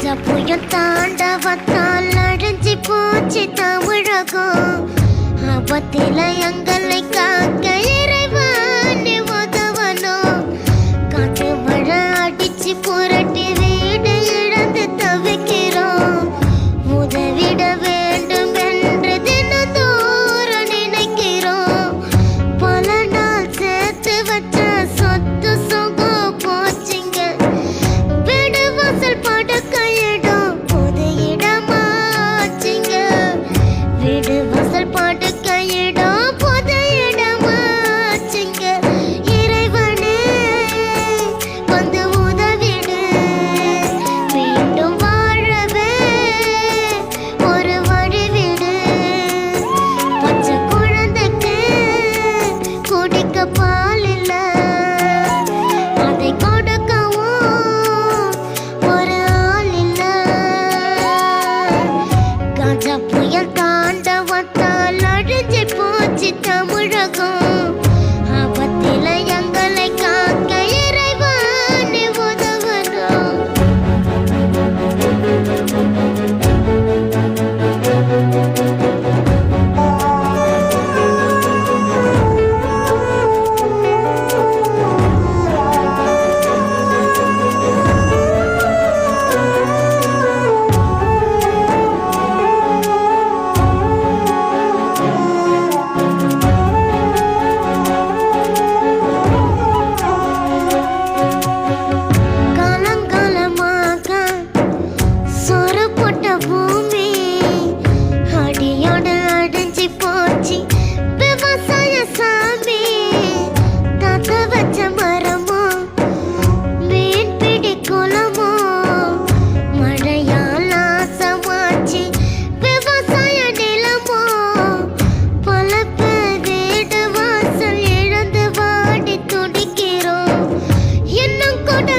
புயல் தாண்டவத்தால் அழிஞ்சி போச்சு தமிழகம். ஆபத்தில எங்களை காக்க இறைவன் உதவணும். காற்று மழை அடிச்சு புரட்டி வீடு இழந்து தவிக்கிறோம். உதவிட வேண்டும் என்று தினந்தோறும் நினைக்கிறோம். பல நாள் சேர்த்து வச்ச சொத்து சுகம் போச்சுங்க. வீடு வாசல் படுக்கையிடும் புது இடமாச்சுங்க. வீடு வாசல் படுக்கையிடும் புது இடமாச்சுங்க. இறைவனே வந்து உதவிடு. மீண்டும் வாழவே ஒரு வழி விடு. பச்சை குழந்தைக்கு குடிக்க பால் இல்ல, அதை கொடுக்கவும் ஒரு ஆள் இல்ல. கஜா புயல் தாண்டவத்தால் அழிஞ்சு போச்சு தமிழகம். ஆபத்தில எங்களை காக்க இறைவன் உதவணும். காலங்காலமாக சொரப்பட்ட பூமி அடியோடு அடிஞ்சு போச்சு விவசாய சாமி. தத்த வச்ச மரமோ மீன் பிடி குளமோ மழையால் நாசமாச்சு விவசாய நிலமோ. பல பேர் வீடு வாசல் இழந்து வாடி துடிக்கிறோம். இன்னும் கூட